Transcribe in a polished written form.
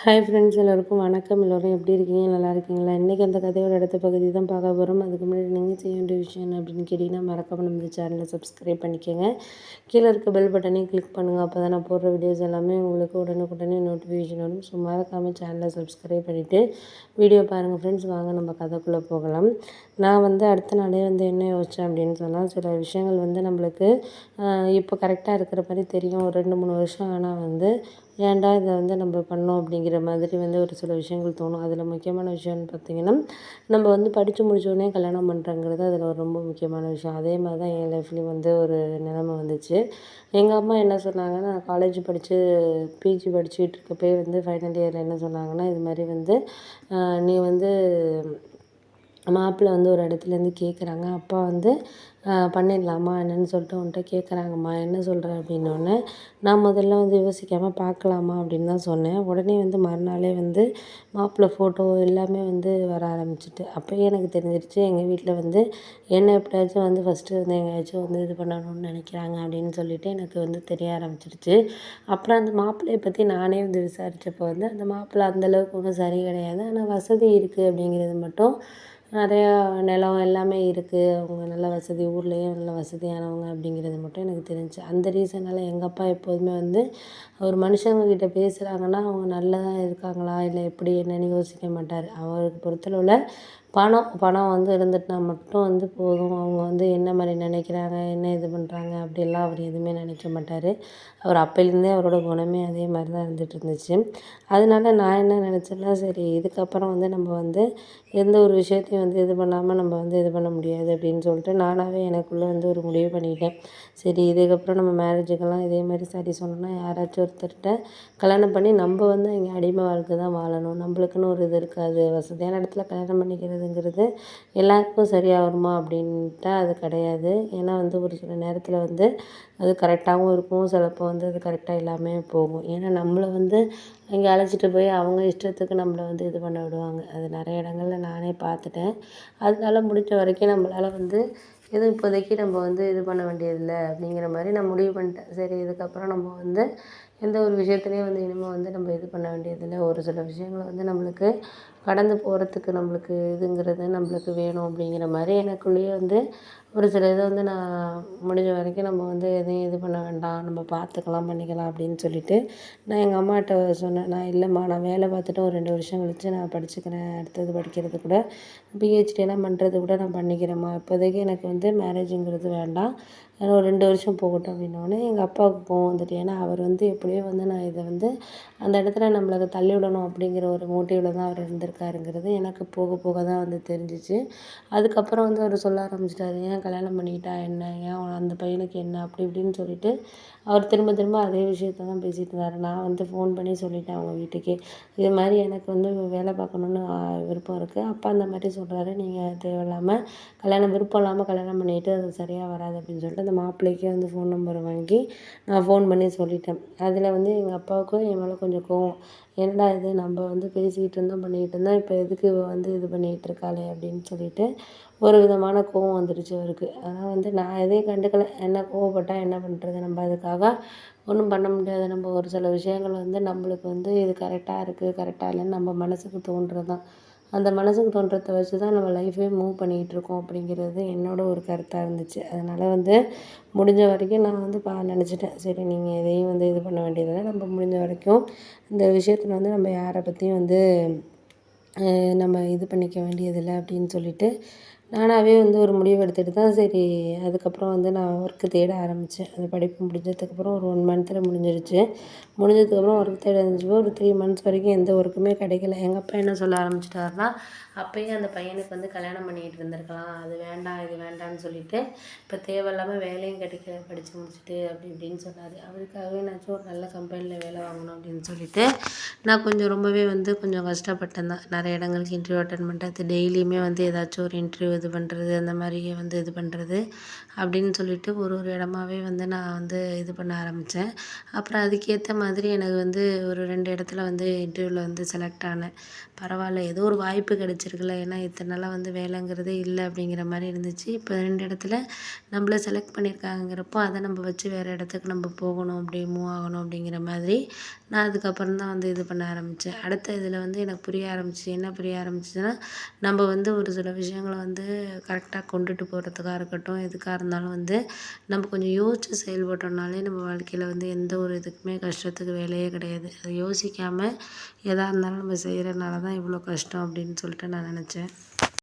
Hi friends, எல்லோருக்கும் வணக்கம். எல்லோரும் எப்படி இருக்கீங்க? நல்லா இருக்கீங்களா? இன்றைக்கி அந்த கதையோட அடுத்த பகுதி தான் பார்க்க போகிறோம். அதுக்கு முன்னாடி நீங்கள் செய்ய வேண்டிய விஷயம் என்ன அப்படின்னு கேட்டிங்கன்னா, மறக்காம நம்ம இந்த சேனலை சப்ஸ்கிரைப் பண்ணிக்கோங்க. கீழே இருக்க பெல் பட்டனையும் கிளிக் பண்ணுங்கள். அப்போ தான் நான் போடுற வீடியோஸ் எல்லாமே உங்களுக்கு உடனுக்குடனே நோட்டிஃபிகேஷன் வரும். ஸோ மறக்காமல் சேனலை சப்ஸ்கிரைப் பண்ணிவிட்டு வீடியோ பாருங்கள் ஃப்ரெண்ட்ஸ். வாங்க நம்ம கதைக்குள்ளே போகலாம். நான் அடுத்த நாளே என்ன யோசித்தேன் அப்படின்னு சொன்னால், சில விஷயங்கள் நம்மளுக்கு இப்போ கரெக்டாக இருக்கிற மாதிரி தெரியும். ஒரு 2-3 வருஷம் ஆனால் ஏன்டா இதை நம்ம பண்ணோம் அப்படிங்கிற மாதிரி ஒரு சில விஷயங்கள் தோணும். அதில் முக்கியமான விஷயம்னு பார்த்திங்கன்னா, நம்ம படித்து முடித்தோடனே கல்யாணம் பண்ணுறங்கிறது அதில் ஒரு ரொம்ப முக்கியமான விஷயம். அதே மாதிரி தான் என் லைஃப்லேயும் ஒரு நிலைமை வந்துச்சு. எங்கள் அம்மா என்ன சொன்னாங்கன்னா, நான் காலேஜ் படித்து பிஜி படிச்சுட்டு இருக்கப்பே ஃபைனல் இயரில் என்ன சொன்னாங்கன்னா, இது மாதிரி நீ மாப்பிள்ளை ஒரு இடத்துலேருந்து கேட்குறாங்க. அப்பா பண்ணிடலாமா என்னன்னு சொல்லிட்டு உன்கிட்ட கேட்குறாங்கம்மா, என்ன சொல்கிற அப்படின்னோடனே, நான் முதல்ல யோசிக்காமல் பார்க்கலாமா அப்படின்னு தான் சொன்னேன். உடனே மறுநாளே மாப்பிள்ளை ஃபோட்டோ எல்லாமே வர ஆரம்பிச்சிட்டு. அப்போயே எனக்கு தெரிஞ்சிருச்சு, எங்கள் வீட்டில் என்ன எப்படியாச்சும் ஃபஸ்ட்டு எங்கேயாச்சும் இது பண்ணணும்னு நினைக்கிறாங்க அப்படின்னு சொல்லிட்டு எனக்கு தெரிய ஆரம்பிச்சிருச்சு. அப்புறம் அந்த மாப்பிள்ளையை பற்றி நானே விசாரித்தப்போ அந்த மாப்பிள்ளை அந்தளவுக்கு ஒன்றும் சரி கிடையாது. ஆனால் வசதி இருக்குது அப்படிங்கிறது மட்டும், நிறையா நிலம் எல்லாமே இருக்குது. அவங்க நல்ல வசதி, ஊர்லேயே நல்ல வசதியானவங்க அப்படிங்கிறது மட்டும் எனக்கு தெரிஞ்சுச்சு. அந்த ரீசனால் எங்கள் அப்பா எப்போதுமே ஒரு மனுஷங்கக்கிட்ட பேசுகிறாங்கன்னா அவங்க நல்லதாக இருக்காங்களா இல்லை எப்படி என்னன்னு யோசிக்க மாட்டார். அவருக்கு பொறுத்தளவில் பணம் பணம் இருந்துட்டுனா மட்டும் போதும். அவங்க என்ன மாதிரி நினைக்கிறாங்க, என்ன இது பண்ணுறாங்க அப்படிலாம் அவர் எதுவுமே நினைக்க மாட்டார். அவர் அப்போலேருந்தே அவரோட குணமே அதே மாதிரி தான் இருந்துகிட்டு இருந்துச்சு. அதனால நான் என்ன நினச்சேன்னா, சரி இதுக்கப்புறம் நம்ம எந்த ஒரு விஷயத்தையும் இது பண்ணாமல் நம்ம இது பண்ண முடியாது அப்படின்னு சொல்லிட்டு நானாகவே எனக்குள்ளே ஒரு முடிவு பண்ணிட்டேன். சரி இதுக்கப்புறம் நம்ம மேரேஜுக்கெல்லாம் இதே மாதிரி சரி சொன்னோன்னா, யாராச்சும் ஒருத்தர்கிட்ட கல்யாணம் பண்ணி நம்ம இங்கே அடிமை வாழ்க்கை தான் வாழணும். நம்மளுக்குன்னு ஒரு இது இருக்காது. வசதியான இடத்துல கல்யாணம் பண்ணிக்கிறதுங்கிறது எல்லாருக்கும் சரியாக வருமா அப்படின்ட்டா அது கிடையாது. ஏன்னா ஒரு சில நேரத்தில் அது கரெக்டாகவும் இருக்கும். சிலப்போ அது கரெக்டாக இல்லாமல் போகும். ஏன்னா நம்மளை இங்கே அழைச்சிட்டு போய் அவங்க இஷ்டத்துக்கு நம்மளை இது பண்ண விடுவாங்க. அது நிறைய இடங்களில் நானே பார்த்துட்டேன். அதனால முடிஞ்ச வரைக்கும் நம்மளால் எதுவும் இப்போதைக்கு நம்ம இது பண்ண வேண்டியதில்லை அப்படிங்கிற மாதிரி நான் முடிவு பண்ணிட்டேன். சரி இதுக்கப்புறம் நம்ம எந்த ஒரு விஷயத்துலையும் இனிமேல் நம்ம இது பண்ண வேண்டியதில்லை. ஒரு சில விஷயங்கள் நம்மளுக்கு கடந்து போகிறதுக்கு நம்மளுக்கு இதுங்கிறது நம்மளுக்கு வேணும் அப்படிங்கிற மாதிரி எனக்குள்ளேயே ஒரு சில இதை நான் முடிஞ்ச வரைக்கும் நம்ம எதையும் இது பண்ண வேண்டாம், நம்ம பார்த்துக்கலாம் பண்ணிக்கலாம் அப்படின்னு சொல்லிட்டு நான் எங்கள் அம்மாட்ட சொன்னேன். நான் இல்லைம்மா, நான் வேலை பார்த்துட்டு ஒரு 2 வருஷம் கழித்து நான் படிச்சுக்கிறேன். அடுத்தது படிக்கிறது கூட பிஹெச்டிலாம் பண்ணுறது கூட நான் பண்ணிக்கிறேம்மா. இப்போதைக்கு எனக்கு மேரேஜுங்கிறது வேண்டாம், ஒரு 2 வருஷம் போகட்டும் அப்படின்னோடனே எங்கள் அப்பாவுக்கு கோவம் வந்துட்டு. ஏன்னா அவர் எப்படியோ நான் இதை அந்த இடத்துல நம்மளை தள்ளி விடணும் அப்படிங்கிற ஒரு மோட்டிவில் தான் அவர் இருந்திருக்காருங்கிறது எனக்கு போக போக தான் தெரிஞ்சிச்சு. அதுக்கப்புறம் அவர் சொல்ல ஆரம்பிச்சிட்டாரு, ஏன் கல்யாணம் பண்ணிக்கிட்டா என்ன, ஏன் அந்த பையனுக்கு என்ன அப்படி இப்படின்னு சொல்லிட்டு அவர் திரும்ப திரும்ப அதே விஷயத்த தான் பேசிகிட்டு இருந்தார். நான் ஃபோன் பண்ணி சொல்லிட்டேன் அவங்க வீட்டுக்கே, இது மாதிரி எனக்கு வேலை பார்க்கணுன்னு விருப்பம் இருக்குது. அப்பா அந்த மாதிரி சொல்கிறாரு, நீங்கள் தேவையில்லாமல் விருப்பம் இல்லாமல் கல்யாணம் பண்ணிக்கிட்டு அது சரியாக வராது அப்படின்னு சொல்லிட்டு அந்த மாப்பிள்ளைக்கே ஃபோன் நம்பரை வாங்கி நான் ஃபோன் பண்ணி சொல்லிட்டேன். அதில் எங்கள் அப்பாவுக்கும் என் மேலே கொஞ்சம் கோவம். என்னடா இது, நம்ம பேசிக்கிட்டு இருந்தோம் பண்ணிக்கிட்டு இருந்தோம், இப்போ எதுக்கு இவ இது பண்ணிகிட்டு இருக்காளே அப்படின்னு சொல்லிட்டு ஒரு விதமான கோவம் வந்துடுச்சு அவருக்கு. ஆனால் நான் எதையும் கண்டுக்கலை. என்ன கோவப்பட்டா என்ன பண்ணுறது, நம்ம அதுக்காக ஒன்றும் பண்ண முடியாது. நம்ம ஒரு சில விஷயங்கள் நம்மளுக்கு இது கரெக்டாக இருக்குது கரெக்டாக இல்லைன்னு நம்ம மனசுக்கு தோன்றுறது தான். அந்த மனசுக்கு தோன்றத வச்சு தான் நம்ம லைஃபே மூவ் பண்ணிகிட்டு இருக்கோம் அப்படிங்கிறது என்னோட ஒரு கருத்தாக இருந்துச்சு. அதனால் முடிஞ்ச வரைக்கும் நான் நினச்சிட்டேன், சரி நீங்கள் எதையும் இது பண்ண வேண்டியதில்லை, நம்ம முடிஞ்ச வரைக்கும் இந்த விஷயத்தில் நம்ம யாரை பற்றியும் நம்ம இது பண்ணிக்க வேண்டியதில்லை அப்படின்னு சொல்லிட்டு நானாகவே ஒரு முடிவு எடுத்துகிட்டு தான் சரி அதுக்கப்புறம் நான் ஒர்க்கு தேட ஆரம்பித்தேன். அந்த படிப்பு முடிஞ்சதுக்கப்புறம் ஒரு 1 மந்த்தில் முடிஞ்சிருச்சு. முடிஞ்சதுக்கப்புறம் ஒர்க் தேட ஆரம்பிச்சப்போ ஒரு 3 மந்த்ஸ் வரைக்கும் எந்த ஒர்க்குமே கிடைக்கல. எங்கள் அப்பா என்ன சொல்ல ஆரம்பிச்சிட்டாருன்னா, அப்போயே அந்த பையனுக்கு கல்யாணம் பண்ணிக்கிட்டு இருந்திருக்கலாம், அது வேண்டாம் இது வேண்டாம்னு சொல்லிட்டு இப்போ தேவையில்லாமல் வேலையும் கிடைக்கல படித்து முடிச்சுட்டு அப்படி இப்படின்னு சொன்னார். அவருக்காகவே நாச்சும் ஒரு நல்ல கம்பெனியில் வேலை வாங்கணும் அப்படின்னு சொல்லிட்டு நான் கொஞ்சம் ரொம்பவே கொஞ்சம் கஷ்டப்பட்டேன் தான். நிறைய இடங்களுக்கு இன்டர்வியூ அட்டெண்ட் பண்ணுறது, டெய்லியுமே ஏதாச்சும் ஒரு இன்டர்வியூ இது பண்ணுறது, அந்த மாதிரியே வந்து இது பண்ணுறது அப்படின்னு சொல்லிட்டு ஒரு ஒரு இடமாவே வந்து நான் வந்து இது பண்ண ஆரம்பித்தேன். அப்புறம் அதுக்கேற்ற மாதிரி எனக்கு வந்து ஒரு 2 இடத்துல வந்து இன்டர்வியூவில் வந்து செலக்ட் ஆனேன். பரவாயில்ல ஏதோ ஒரு வாய்ப்பு கிடைச்சிருக்குல்ல. ஏன்னா இத்தனை நாளாக வந்து வேலைங்கிறதே இல்லை அப்படிங்கிற மாதிரி இருந்துச்சு. இப்போ 2 இடத்துல நம்மள செலக்ட் பண்ணியிருக்காங்கங்கிறப்போ அதை நம்ம வச்சு வேறு இடத்துக்கு நம்ம போகணும், அப்படி மூவ் ஆகணும் அப்படிங்கிற மாதிரி நான் அதுக்கப்புறம் தான் வந்து இது பண்ண ஆரம்பித்தேன். அடுத்த இதில் வந்து எனக்கு புரிய ஆரம்பிச்சுச்சு. என்ன புரிய ஆரம்பிச்சுதுன்னா, நம்ம வந்து ஒரு சில விஷயங்கள வந்து கரெக்டாக கொண்டுட்டு போகிறதுக்கா இருக்கட்டும், எதுக்காக இருந்தாலும் வந்து நம்ம கொஞ்சம் யோசிச்சு செயல்பட்டோம்னாலே நம்ம வாழ்க்கையில் வந்து எந்த ஒரு இதுக்குமே கஷ்டத்துக்கு வேலையே கிடையாது. அதை யோசிக்காமல் எதா இருந்தாலும் நம்ம செய்கிறனால தான் இவ்வளோ கஷ்டம் அப்படின்னு சொல்லிட்டு நான் நினச்சேன்.